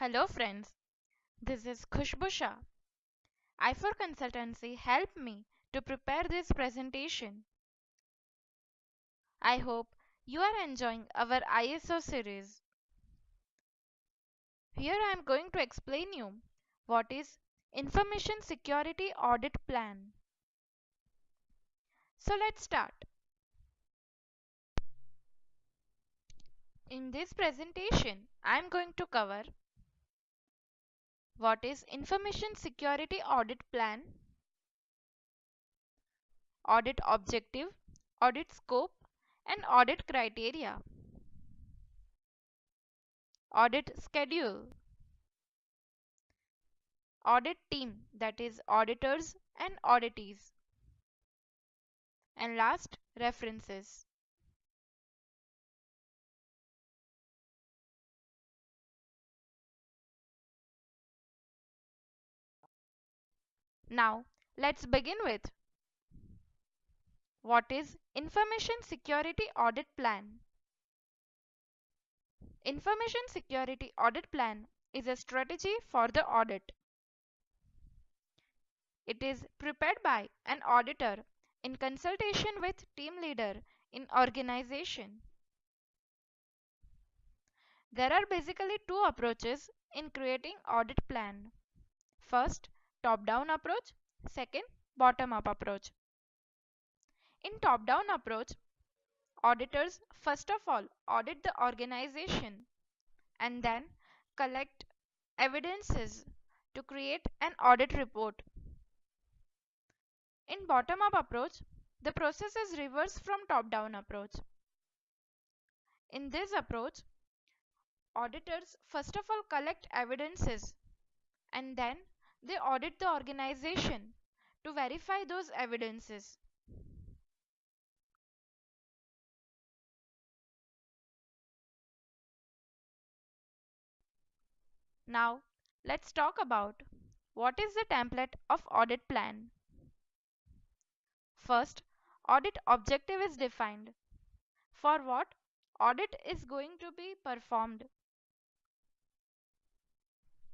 Hello friends, this is Khushbu Shah. I4 Consultancy helped me to prepare this presentation. I hope you are enjoying our ISO series. Here I am going to explain you what is Information Security Audit Plan. So let's start. In this presentation, I am going to cover what is Information Security Audit Plan, audit objective, audit scope, and audit criteria. Audit schedule, audit team, that is auditors and auditees, and last, references. Now let's begin with what is Information Security Audit Plan. Information Security Audit Plan is a strategy for the audit. It is prepared by an auditor in consultation with team leader in organization. There are basically two approaches in creating audit plan. First, top-down approach. Second, bottom-up approach. In top-down approach, auditors first of all audit the organization and then collect evidences to create an audit report. In bottom-up approach, the process is reversed from top-down approach. In this approach, auditors first of all collect evidences and then they audit the organization to verify those evidences. Now, let's talk about what is the template of audit plan. First, audit objective is defined. For what audit is going to be performed.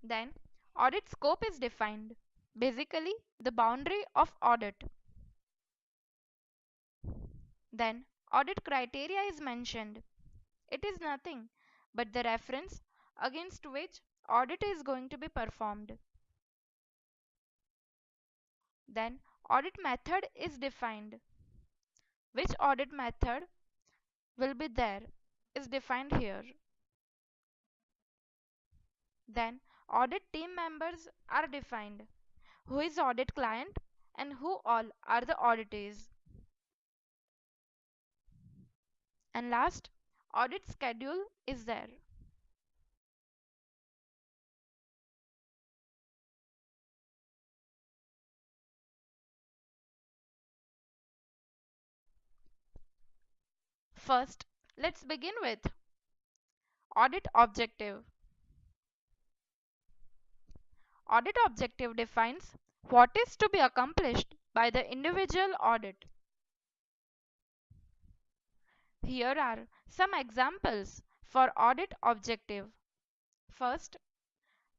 Then, audit scope is defined. Basically, the boundary of audit. Then, audit criteria is mentioned. It is nothing but the reference against which audit is going to be performed. Then, audit method is defined. Which audit method will be there is defined here. Then, audit team members are defined. Who is audit client and who all are the auditees. And last, audit schedule is there. First, let's begin with audit objective. Audit objective defines what is to be accomplished by the individual audit. Here are some examples for audit objective. First,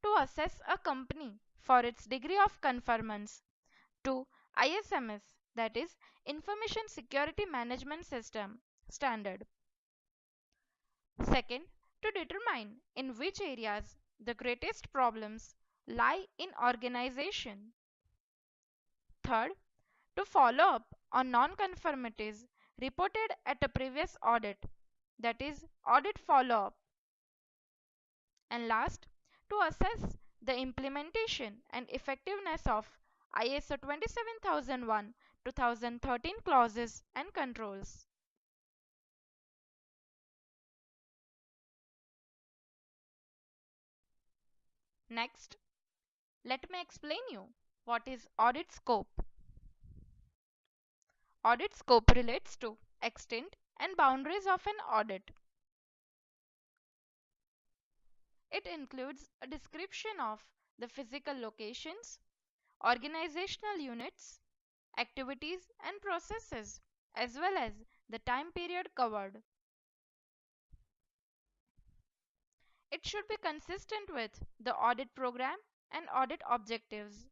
to assess a company for its degree of conformance to ISMS, that is Information Security Management System standard. Second, to determine in which areas the greatest problems lie in organization. Third, to follow up on non-conformities reported at a previous audit, that is audit follow-up. And last, to assess the implementation and effectiveness of ISO 27001-2013 clauses and controls. Next, let me explain you what is audit scope. Audit scope relates to extent and boundaries of an audit. It includes a description of the physical locations, organizational units, activities and processes, as well as the time period covered. it should be consistent with the audit program and audit objectives.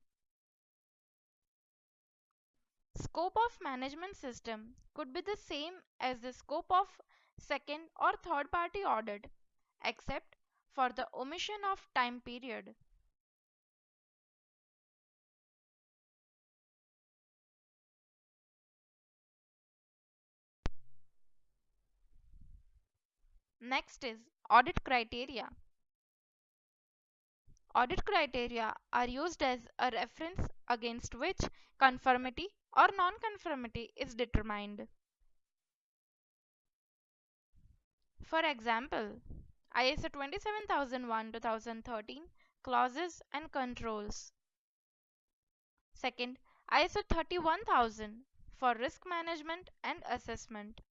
Scope of management system could be the same as the scope of second or third party audit, except for the omission of time period. Next is audit criteria. Audit criteria are used as a reference against which conformity or non-conformity is determined. For example, IS 27001-2013 clauses and controls. Second, ISO 31000 for risk management and assessment.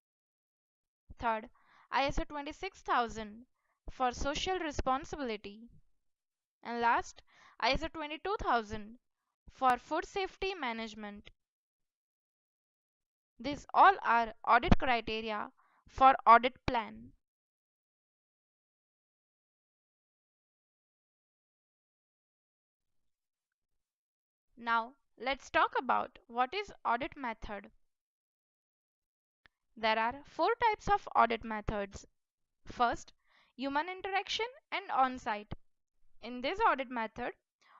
Third, ISO 26000 for social responsibility. And last, ISO 22000 for food safety management. These all are audit criteria for audit plan. Now, let's talk about what is audit method. There are four types of audit methods. First, human interaction and on-site. In this audit method,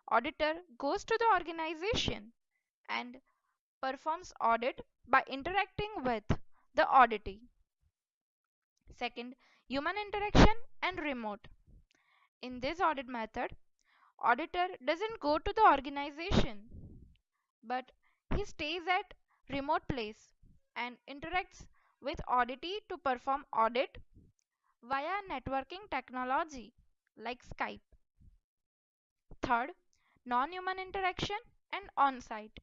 auditor goes to the organization and performs audit by interacting with the auditee. Second, human interaction and remote. In this audit method, auditor doesn't go to the organization, but he stays at remote place and interacts with auditee to perform audit via networking technology like Skype. Third, non-human interaction and on-site.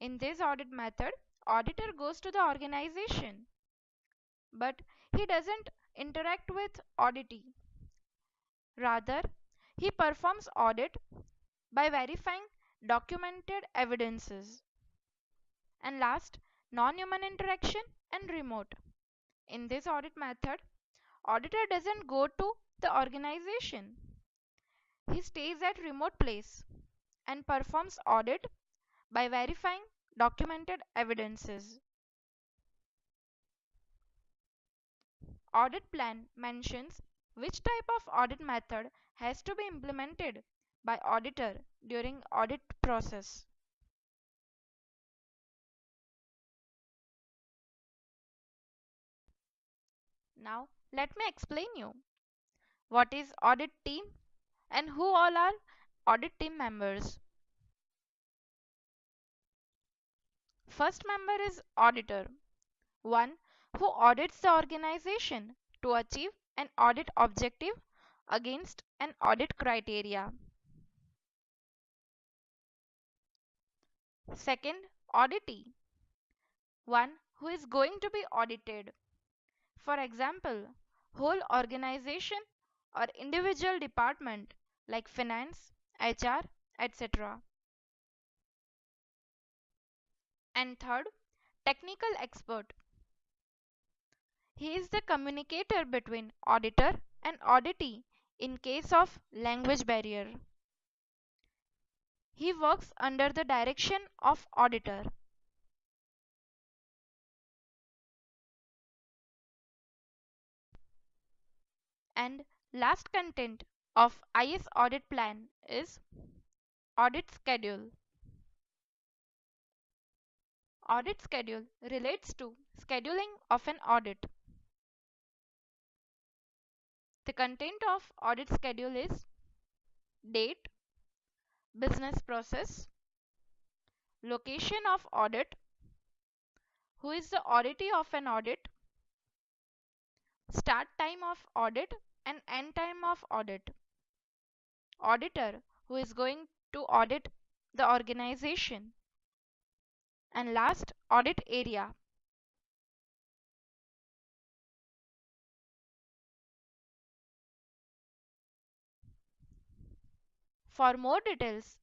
In this audit method, auditor goes to the organization, but he doesn't interact with auditee. Rather, he performs audit by verifying documented evidences. And last, non-human interaction and remote. In this audit method, auditor doesn't go to the organization. He stays at remote place and performs audit by verifying documented evidences. Audit plan mentions which type of audit method has to be implemented by auditor during audit process. Now let me explain you what is audit team and who all are audit team members. First member is auditor, one who audits the organization to achieve an audit objective against an audit criteria. Second, auditee, one who is going to be audited. For example, whole organization or individual department like finance, HR, etc. And third, technical expert. He is the communicator between auditor and auditee in case of language barrier. He works under the direction of auditor. And last content of IS Audit Plan is Audit Schedule. Audit schedule relates to scheduling of an audit. The content of audit schedule is date, business process, location of audit, who is the auditee of an audit, start time of audit and end time of audit, auditor who is going to audit the organization, and last, audit area. For more details,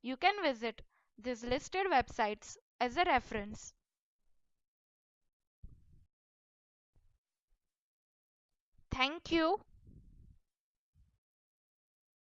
you can visit these listed websites as a reference. Thank you.